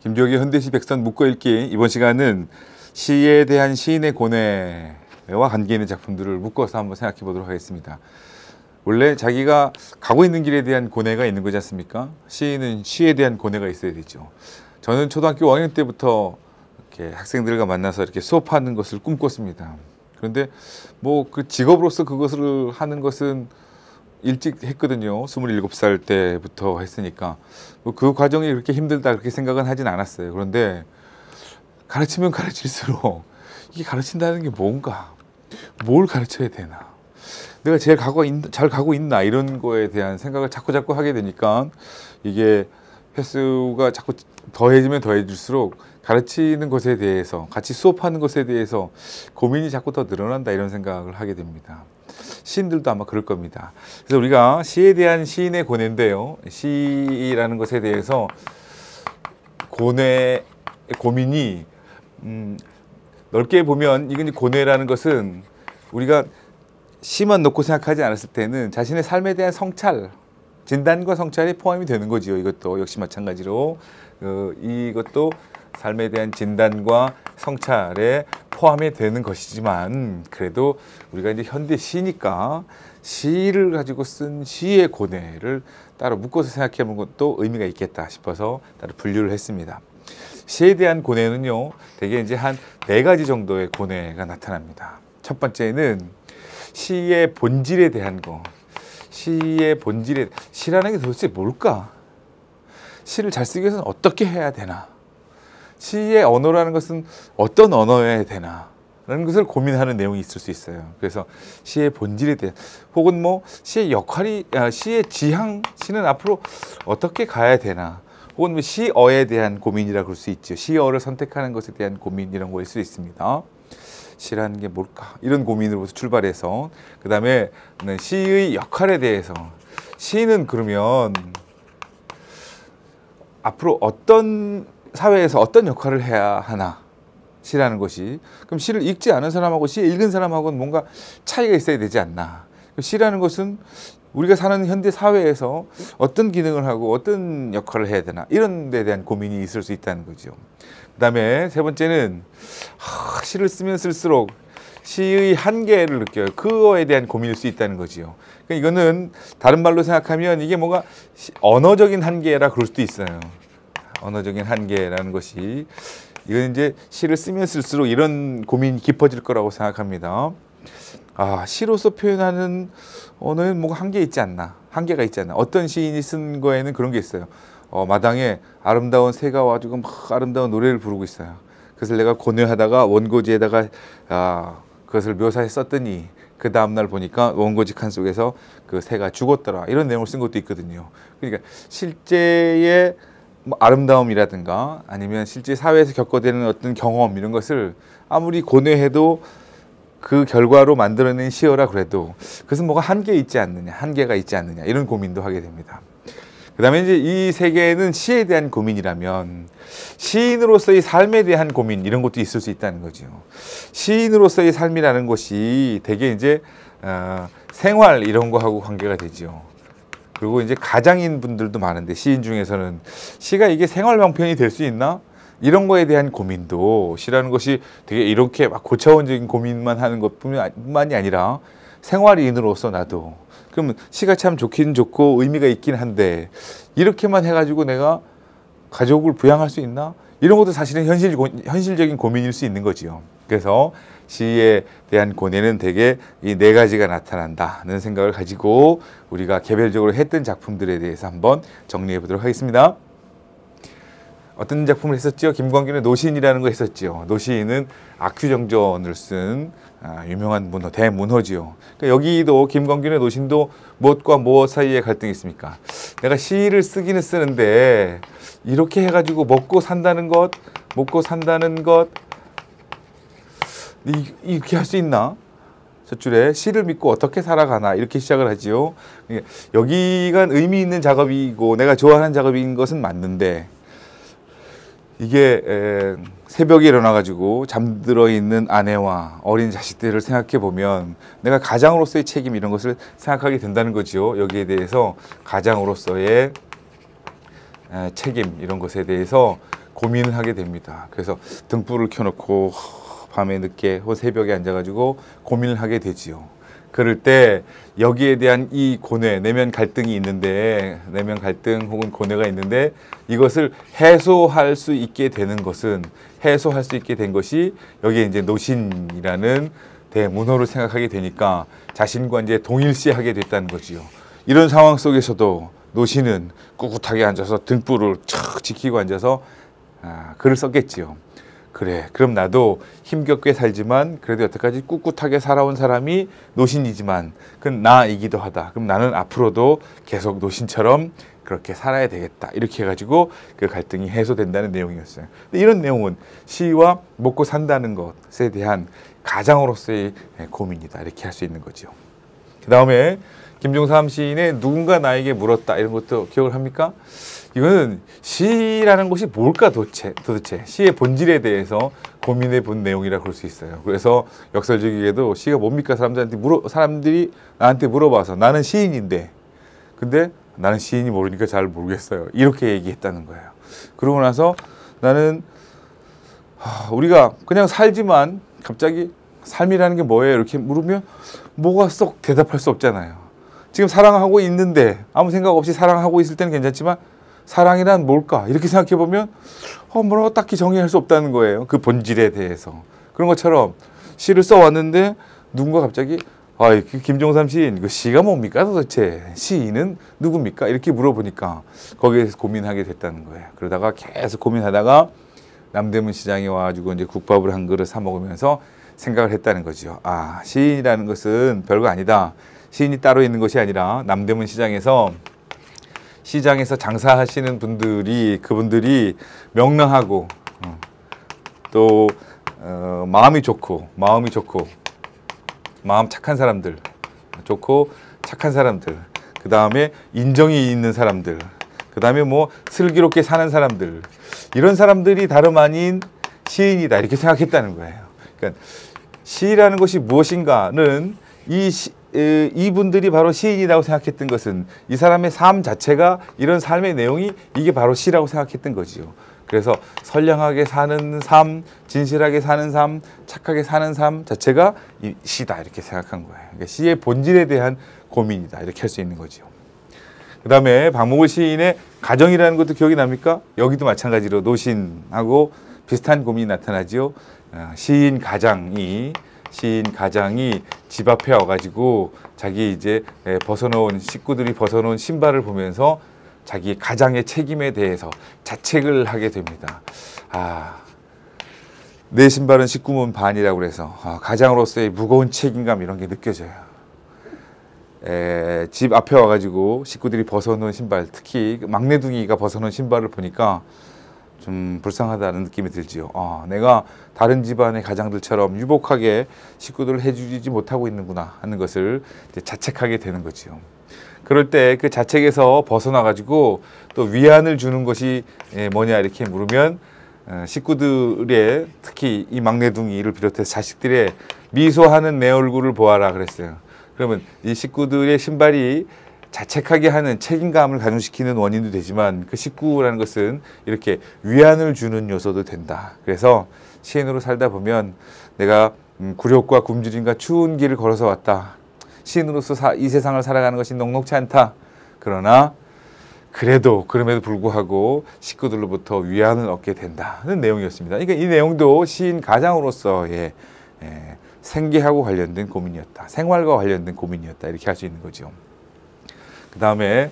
김주혁의 현대시 백선 묶어읽기. 이번 시간은 시에 대한 시인의 고뇌와 관계 있는 작품들을 묶어서 한번 생각해 보도록 하겠습니다. 원래 자기가 가고 있는 길에 대한 고뇌가 있는 거지 않습니까? 시인은 시에 대한 고뇌가 있어야 되죠. 저는 초등학교 5학년 때부터 이렇게 학생들과 만나서 이렇게 수업하는 것을 꿈꿨습니다. 그런데 뭐 그 직업으로서 그것을 하는 것은 일찍 했거든요. 27살 때부터 했으니까 뭐 그 과정이 그렇게 힘들다 그렇게 생각은 하진 않았어요. 그런데 가르치면 가르칠수록 이게 가르친다는 게 뭔가, 뭘 가르쳐야 되나, 내가 제일 잘 가고 있나, 이런 거에 대한 생각을 자꾸 하게 되니까 이게 횟수가 자꾸 더해지면 더해질수록 가르치는 것에 대해서, 같이 수업하는 것에 대해서 고민이 자꾸 더 늘어난다, 이런 생각을 하게 됩니다. 시인들도 아마 그럴 겁니다. 그래서 우리가 시에 대한 시인의 고뇌인데요, 시라는 것에 대해서 고민이 넓게 보면, 이건 고뇌라는 것은 우리가 시만 놓고 생각하지 않았을 때는 자신의 삶에 대한 성찰, 진단과 성찰이 포함이 되는 거지요. 이것도 역시 마찬가지로 이것도 삶에 대한 진단과 성찰에 포함이 되는 것이지만, 그래도 우리가 이제 현대 시니까 시를 가지고 쓴 시의 고뇌를 따로 묶어서 생각해 보는 것도 의미가 있겠다 싶어서 따로 분류를 했습니다. 시에 대한 고뇌는요, 대개 이제 한 4가지 정도의 고뇌가 나타납니다. 첫 번째는 시의 본질에 대한 거. 시라는 게 도대체 뭘까? 시를 잘 쓰기 위해서는 어떻게 해야 되나? 시의 언어라는 것은 어떤 언어여야 되나? 라는 것을 고민하는 내용이 있을 수 있어요. 그래서 시의 본질에 대한, 혹은 뭐 시의 역할이, 시의 지향, 시는 앞으로 어떻게 가야 되나? 혹은 뭐 시어에 대한 고민이라 그럴 수 있죠. 시어를 선택하는 것에 대한 고민, 이런 거일 수 있습니다. 시라는 게 뭘까? 이런 고민으로부터 출발해서, 그 다음에 시의 역할에 대해서, 시는 그러면 앞으로 어떤 사회에서 어떤 역할을 해야 하나? 시라는 것이, 그럼 시를 읽지 않은 사람하고 시 읽은 사람하고는 뭔가 차이가 있어야 되지 않나? 시라는 것은 우리가 사는 현대 사회에서 어떤 기능을 하고 어떤 역할을 해야 되나, 이런 데 대한 고민이 있을 수 있다는 거죠. 그 다음에 세 번째는 시를 쓰면 쓸수록 시의 한계를 느껴요. 그거에 대한 고민일 수 있다는 거지요. 그러니까 이거는 다른 말로 생각하면 이게 뭔가 언어적인 한계라 그럴 수도 있어요. 언어적인 한계라는 것이, 이건 이제 시를 쓰면 쓸수록 이런 고민이 깊어질 거라고 생각합니다. 시로서 표현하는 언어에는 뭔가 한계가 있지 않나. 어떤 시인이 쓴 거에는 그런 게 있어요. 마당에 아름다운 새가 와가지고 막 아름다운 노래를 부르고 있어요. 그래서 내가 고뇌하다가 원고지에다가 그것을 묘사해 썼더니 그 다음날 보니까 원고지 칸 속에서 그 새가 죽었더라, 이런 내용을 쓴 것도 있거든요. 그러니까 실제의 뭐 아름다움이라든가 아니면 실제 사회에서 겪어되는 어떤 경험, 이런 것을 아무리 고뇌해도 그 결과로 만들어낸 시어라 그래도 그것은 뭐가 한계가 있지 않느냐, 이런 고민도 하게 됩니다. 그 다음에 이제 이 세계에는 시에 대한 고민이라면 시인으로서의 삶에 대한 고민, 이런 것도 있을 수 있다는 거죠. 시인으로서의 삶이라는 것이 되게 이제 생활, 이런 거하고 관계가 되죠. 그리고 이제 가장인 분들도 많은데, 시인 중에서는 시가 이게 생활 방편이 될 수 있나? 이런 거에 대한 고민도, 시라는 것이 되게 이렇게 막 고차원적인 고민만 하는 것뿐만이 아니라 생활인으로서 나도, 그러면 시가 참 좋긴 좋고 의미가 있긴 한데, 이렇게만 해가지고 내가 가족을 부양할 수 있나? 이런 것도 사실은 현실적인 고민일 수 있는 거지요. 그래서 시에 대한 고뇌는 대개 이 4가지가 나타난다는 생각을 가지고 우리가 개별적으로 했던 작품들에 대해서 한번 정리해 보도록 하겠습니다. 어떤 작품을 했었죠? 김광균의 노시인이라는 거 했었죠. 노시인은 악규정전을 쓴 유명한 문호, 대문호지요. 그러니까 여기도 김광균의 노신도 무엇과 무엇 사이에 갈등이 있습니까? 내가 시를 쓰기는 쓰는데 이렇게 해가지고 먹고 산다는 것 이렇게 할 수 있나? 첫 줄에 시를 믿고 어떻게 살아가나, 이렇게 시작을 하지요. 여기가 의미 있는 작업이고 내가 좋아하는 작업인 것은 맞는데, 이게 새벽에 일어나가지고 잠들어 있는 아내와 어린 자식들을 생각해 보면 내가 가장으로서의 책임 이런 것을 생각하게 된다는 거지요. 여기에 대해서 가장으로서의 책임 이런 것에 대해서 고민을 하게 됩니다. 그래서 등불을 켜놓고 밤에 늦게 혹은 새벽에 앉아가지고 고민을 하게 되지요. 그럴 때 여기에 대한 이 고뇌, 내면 갈등이 있는데, 내면 갈등 혹은 고뇌가 있는데 이것을 해소할 수 있게 되는 것은, 해소할 수 있게 된 것이 여기에 이제 노신이라는 대문호를 생각하게 되니까 자신과 이제 동일시하게 됐다는 거지요. 이런 상황 속에서도 노신은 꿋꿋하게 앉아서 등불을 촥 지키고 앉아서 글을 썼겠지요. 그래, 그럼 나도 힘겹게 살지만 그래도 여태까지 꿋꿋하게 살아온 사람이 노신이지만 그건 나이기도 하다. 그럼 나는 앞으로도 계속 노신처럼 그렇게 살아야 되겠다. 이렇게 해가지고 그 갈등이 해소된다는 내용이었어요. 근데 이런 내용은 시와 먹고 산다는 것에 대한 가장으로서의 고민이다. 이렇게 할 수 있는 거죠. 그 다음에 김종삼 시인의 누군가 나에게 물었다. 이런 것도 기억을 합니까? 이거는 시라는 것이 뭘까 도대체 시의 본질에 대해서 고민해 본 내용이라 그럴 수 있어요. 그래서 역설적이게도 시가 뭡니까? 사람들이 나한테 물어봐서 나는 시인인데 근데 나는 시인이 모르니까 잘 모르겠어요. 이렇게 얘기했다는 거예요. 그러고 나서 나는 우리가 그냥 살지만 갑자기 삶이라는 게 뭐예요? 이렇게 물으면 뭐가 쏙 대답할 수 없잖아요. 지금 사랑하고 있는데 아무 생각 없이 사랑하고 있을 때는 괜찮지만 사랑이란 뭘까? 이렇게 생각해 보면 뭐라고 딱히 정의할 수 없다는 거예요. 그 본질에 대해서. 그런 것처럼 시를 써왔는데 누군가 갑자기 김종삼 시인 그 시가 뭡니까 도대체? 시인은 누굽니까? 이렇게 물어보니까 거기에 대해서 고민하게 됐다는 거예요. 그러다가 계속 고민하다가 남대문 시장에 와가지고 이제 국밥을 한 그릇 사 먹으면서 생각을 했다는 거죠. 시인이라는 것은 별거 아니다. 시인이 따로 있는 것이 아니라 남대문 시장에서 장사하시는 그분들이 명랑하고 또 마음이 좋고 마음 착한 사람들, 그 다음에 인정이 있는 사람들, 그 다음에 뭐 슬기롭게 사는 사람들, 이런 사람들이 다름 아닌 시인이다 이렇게 생각했다는 거예요. 그러니까 시라는 것이 무엇인가는 이분들이 바로 시인이라고 생각했던 것은 이 사람의 삶 자체가 이런 삶의 내용이 이게 바로 시라고 생각했던 거지요. 그래서 선량하게 사는 삶, 진실하게 사는 삶, 착하게 사는 삶 자체가 이 시다 이렇게 생각한 거예요. 그러니까 시의 본질에 대한 고민이다 이렇게 할 수 있는 거죠. 그 다음에 박목을 시인의 가정이라는 것도 기억이 납니까? 여기도 마찬가지로 노신하고 비슷한 고민이 나타나지요. 시인 가장이 집 앞에 와가지고 자기 이제 식구들이 벗어놓은 신발을 보면서 자기 가장의 책임에 대해서 자책을 하게 됩니다. 내 신발은 식구문 반이라고 그래서 가장으로서의 무거운 책임감 이런 게 느껴져요. 집 앞에 와가지고 식구들이 벗어놓은 신발, 특히 막내둥이가 벗어놓은 신발을 보니까 좀 불쌍하다는 느낌이 들지요. 내가 다른 집안의 가장들처럼 유복하게 식구들을 해주지 못하고 있는구나 하는 것을 이제 자책하게 되는 거지요. 그럴 때 그 자책에서 벗어나가지고 또 위안을 주는 것이 뭐냐 이렇게 물으면 식구들의 특히 이 막내둥이를 비롯해서 자식들의 미소하는 내 얼굴을 보아라 그랬어요. 그러면 이 식구들의 신발이 자책하게 하는 책임감을 가중시키는 원인도 되지만 그 식구라는 것은 이렇게 위안을 주는 요소도 된다. 그래서 시인으로 살다 보면 내가 굴욕과 굶주림과 추운 길을 걸어서 왔다. 시인으로서 이 세상을 살아가는 것이 녹록지 않다. 그러나 그럼에도 불구하고 식구들로부터 위안을 얻게 된다는 내용이었습니다. 그러니까 이 내용도 시인 가장으로서의 생계하고 관련된 고민이었다. 생활과 관련된 고민이었다. 이렇게 할 수 있는 거죠. 그 다음에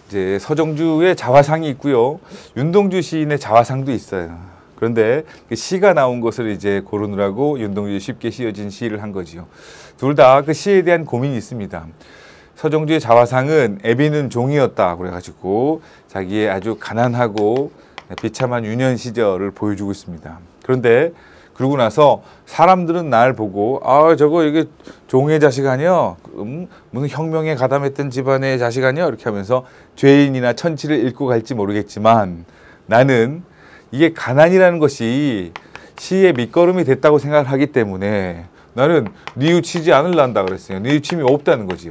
이제 서정주의 자화상이 있고요. 윤동주 시인의 자화상도 있어요. 그런데 그 시가 나온 것을 이제 고르느라고 윤동주의 쉽게 씌어진 시를 한 거지요. 둘 다 그 시에 대한 고민이 있습니다. 서정주의 자화상은 애비는 종이었다 그래가지고 자기의 아주 가난하고 비참한 유년 시절을 보여주고 있습니다. 그런데 그러고 나서 사람들은 날 보고 저거 이게 종의 자식 아니야? 무슨 혁명에 가담했던 집안의 자식 아니야? 이렇게 하면서 죄인이나 천치를 읽고 갈지 모르겠지만 나는 이게 가난이라는 것이 시의 밑거름이 됐다고 생각을 하기 때문에 나는 뉘우치지 않을란다 그랬어요. 뉘우침이 없다는 거지요.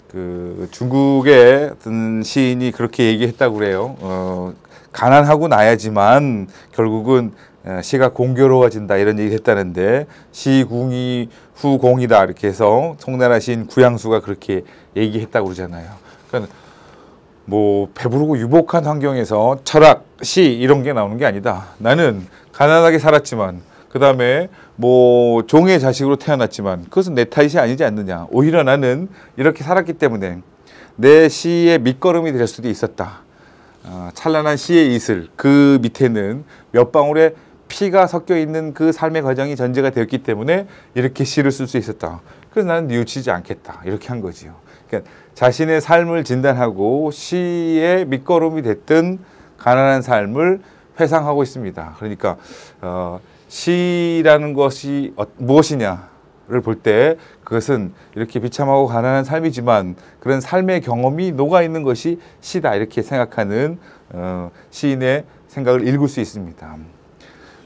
그 중국의 어떤 시인이 그렇게 얘기했다고 그래요. 가난하고 나야지만 결국은 시가 공교로워진다 이런 얘기를 했다는데 시궁이 후공이다 이렇게 해서 송나라 시인 구양수가 그렇게 얘기했다고 그러잖아요. 그러니까 뭐 배부르고 유복한 환경에서 철학, 시 이런 게 나오는 게 아니다. 나는 가난하게 살았지만 그 다음에 뭐 종의 자식으로 태어났지만 그것은 내 탓이 아니지 않느냐. 오히려 나는 이렇게 살았기 때문에 내 시의 밑거름이 될 수도 있었다. 찬란한 시의 이슬 그 밑에는 몇 방울의 피가 섞여 있는 그 삶의 과정이 전제가 되었기 때문에 이렇게 시를 쓸 수 있었다. 그래서 나는 뉘우치지 않겠다. 이렇게 한 거지요. 그러니까 자신의 삶을 진단하고 시의 밑거름이 됐던 가난한 삶을 회상하고 있습니다. 그러니까 시라는 것이 무엇이냐를 볼 때 그것은 이렇게 비참하고 가난한 삶이지만 그런 삶의 경험이 녹아있는 것이 시다 이렇게 생각하는 시인의 생각을 읽을 수 있습니다.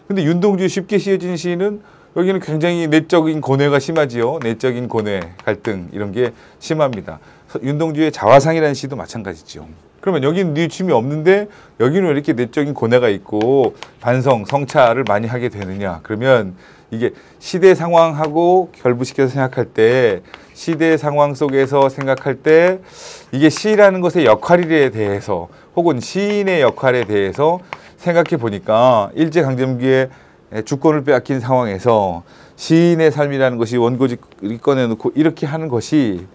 근데 윤동주의 쉽게 씌어진 시는 여기는 굉장히 내적인 고뇌가 심하지요. 내적인 고뇌, 갈등 이런 게 심합니다. 윤동주의 자화상이라는 시도 마찬가지죠. 그러면 여기는 뉘우침이 없는데 여기는 왜 이렇게 내적인 고뇌가 있고 반성, 성찰을 많이 하게 되느냐. 그러면 이게 시대 상황하고 결부시켜서 생각할 때 시대 상황 속에서 생각할 때 이게 시라는 것의 역할에 대해서 혹은 시인의 역할에 대해서 생각해 보니까 일제강점기에 주권을 빼앗긴 상황에서 시인의 삶이라는 것이 원고지를 꺼내놓고 이렇게 하는 것이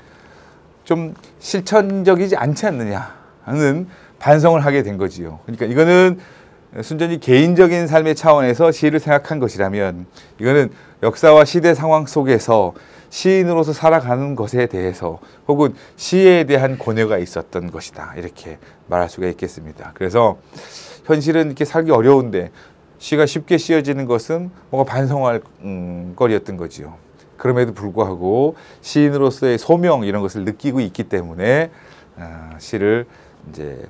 좀 실천적이지 않지 않느냐 하는 반성을 하게 된 거지요. 그러니까 이거는 순전히 개인적인 삶의 차원에서 시를 생각한 것이라면 이거는 역사와 시대 상황 속에서 시인으로서 살아가는 것에 대해서 혹은 시에 대한 고뇌가 있었던 것이다. 이렇게 말할 수가 있겠습니다. 그래서 현실은 이렇게 살기 어려운데 시가 쉽게 씌어지는 것은 뭔가 반성할 거리였던 거지요. 그럼에도 불구하고 시인으로서의 소명 이런 것을 느끼고 있기 때문에 시를 이제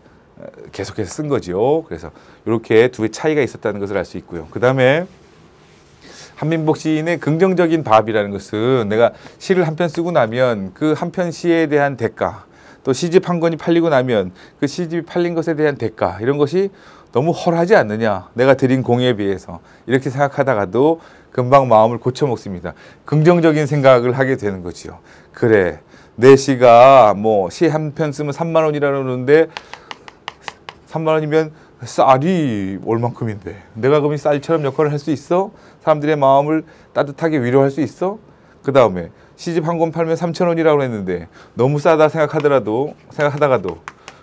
계속해서 쓴 거지요. 그래서 이렇게 두 개 차이가 있었다는 것을 알 수 있고요. 그 다음에 한민복 시인의 긍정적인 밥이라는 것은 내가 시를 한 편 쓰고 나면 그 한 편 시에 대한 대가 또 시집 한 권이 팔리고 나면 그 시집이 팔린 것에 대한 대가 이런 것이 너무 헐하지 않느냐 내가 드린 공에 비해서 이렇게 생각하다가도 금방 마음을 고쳐먹습니다. 긍정적인 생각을 하게 되는 거지요. 그래 내 시가 뭐 시 한 편 쓰면 3만 원이라는데 3만 원이면 쌀이 얼만큼인데 내가 그럼 쌀처럼 역할을 할 수 있어? 사람들의 마음을 따뜻하게 위로할 수 있어? 그 다음에 시집 한 권 팔면 3천 원이라고 했는데 너무 싸다 생각하다가도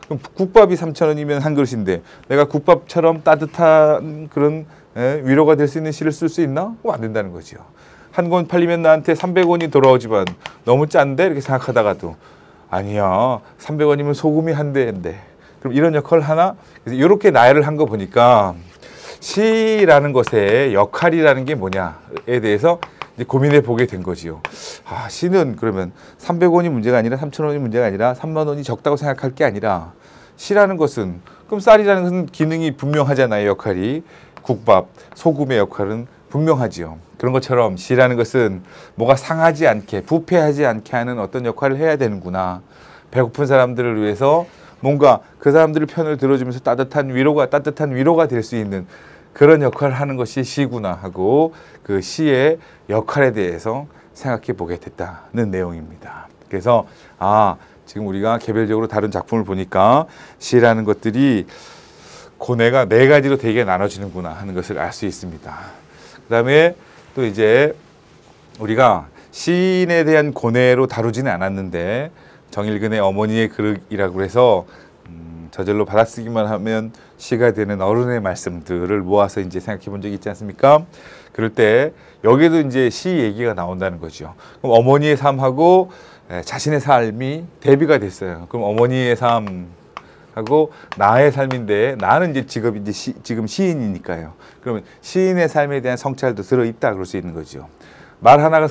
그럼 국밥이 3천 원이면 한 그릇인데 내가 국밥처럼 따뜻한 그런 위로가 될 수 있는 시를 쓸 수 있나? 안 된다는 거죠. 한 권 팔리면 나한테 300원이 돌아오지만 너무 짠데 이렇게 생각하다가도 아니야 300원이면 소금이 한 대인데 그럼 이런 역할을 하나? 그래서 이렇게 나열을 한 거 보니까 시라는 것의 역할이라는 게 뭐냐에 대해서 이제 고민해 보게 된 거지요. 아, 시는 그러면 300원이 문제가 아니라 3,000원이 문제가 아니라 3만 원이 적다고 생각할 게 아니라 시라는 것은 그럼 쌀이라는 것은 기능이 분명하잖아요. 역할이 국밥, 소금의 역할은 분명하지요. 그런 것처럼 시라는 것은 뭐가 상하지 않게 부패하지 않게 하는 어떤 역할을 해야 되는구나. 배고픈 사람들을 위해서 뭔가 그 사람들의 편을 들어주면서 따뜻한 위로가 될 수 있는 그런 역할을 하는 것이 시구나 하고 그 시의 역할에 대해서 생각해 보게 됐다는 내용입니다. 그래서 지금 우리가 개별적으로 다른 작품을 보니까 시라는 것들이 고뇌가 네 가지로 되게 나눠지는구나 하는 것을 알 수 있습니다. 그 다음에 또 이제 우리가 시인에 대한 고뇌로 다루지는 않았는데 정일근의 어머니의 그릇이라고 해서 저절로 받아쓰기만 하면 시가 되는 어른의 말씀들을 모아서 이제 생각해 본 적이 있지 않습니까? 그럴 때 여기에도 이제 시 얘기가 나온다는 거죠. 그럼 어머니의 삶하고 자신의 삶이 대비가 됐어요. 그럼 어머니의 삶하고 나의 삶인데 나는 이제 직업이 이제 지금 시인이니까요. 그러면 시인의 삶에 대한 성찰도 들어있다 그럴 수 있는 거죠. 말 하나가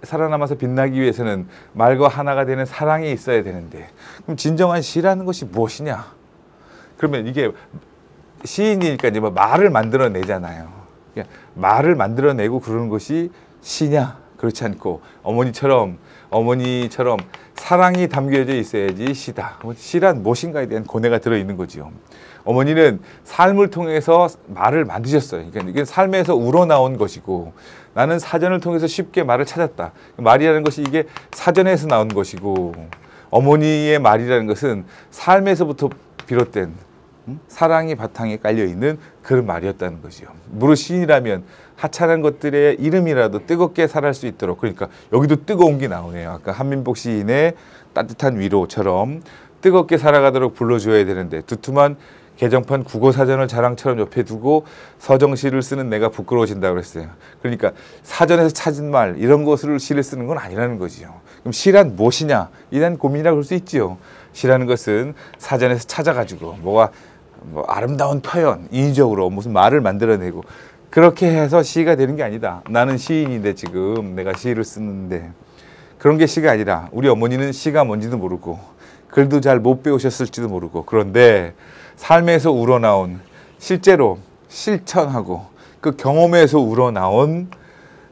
살아남아서 빛나기 위해서는 말과 하나가 되는 사랑이 있어야 되는데 그럼 진정한 시라는 것이 무엇이냐? 그러면 이게 시인이니까 이제 뭐 말을 만들어내잖아요. 그러니까 말을 만들어내고 그러는 것이 시냐? 그렇지 않고 어머니처럼 사랑이 담겨져 있어야지 시다. 시란 무엇인가에 대한 고뇌가 들어있는 거지요. 어머니는 삶을 통해서 말을 만드셨어요. 그러니까 이게 삶에서 우러나온 것이고 나는 사전을 통해서 쉽게 말을 찾았다. 말이라는 것이 이게 사전에서 나온 것이고 어머니의 말이라는 것은 삶에서부터 비롯된 사랑이 바탕에 깔려있는 그런 말이었다는 거죠. 무릇 시인이라면 하찮은 것들의 이름이라도 뜨겁게 살할 수 있도록, 그러니까 여기도 뜨거운 게 나오네요. 아까 한민복 시인의 따뜻한 위로처럼 뜨겁게 살아가도록 불러줘야 되는데 두툼한 개정판 국어사전을 자랑처럼 옆에 두고 서정시를 쓰는 내가 부끄러워진다고 그랬어요. 그러니까 사전에서 찾은 말 이런 것을 시를 쓰는 건 아니라는 거지요. 그럼 시란 무엇이냐? 이런 고민이라고 할 수 있지요. 시라는 것은 사전에서 찾아가지고 뭐 아름다운 표현, 인위적으로 무슨 말을 만들어내고 그렇게 해서 시가 되는 게 아니다. 나는 시인인데 지금 내가 시를 쓰는데 그런 게 시가 아니라 우리 어머니는 시가 뭔지도 모르고 글도 잘 못 배우셨을지도 모르고 그런데 삶에서 우러나온 실제로 실천하고 그 경험에서 우러나온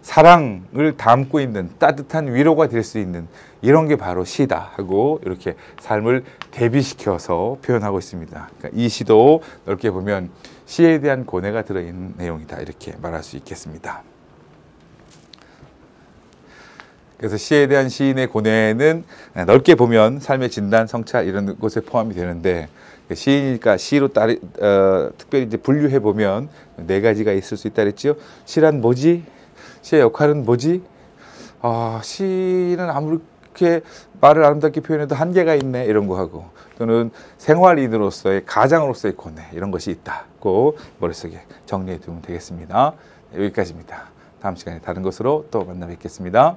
사랑을 담고 있는 따뜻한 위로가 될 수 있는 이런 게 바로 시다 하고 이렇게 삶을 대비시켜서 표현하고 있습니다. 그러니까 이 시도 넓게 보면 시에 대한 고뇌가 들어있는 내용이다 이렇게 말할 수 있겠습니다. 그래서 시에 대한 시인의 고뇌는 넓게 보면 삶의 진단, 성찰 이런 것에 포함이 되는데 시이니까 시로 특별히 이제 분류해 보면 네 가지가 있을 수 있다 그랬죠. 시란 뭐지? 시의 역할은 뭐지? 시는 아무렇게 말을 아름답게 표현해도 한계가 있네 이런 거 하고 또는 생활인으로서의 가장으로서의 고뇌 이런 것이 있다고 머릿속에 정리해 두면 되겠습니다. 여기까지입니다. 다음 시간에 다른 것으로 또 만나 뵙겠습니다.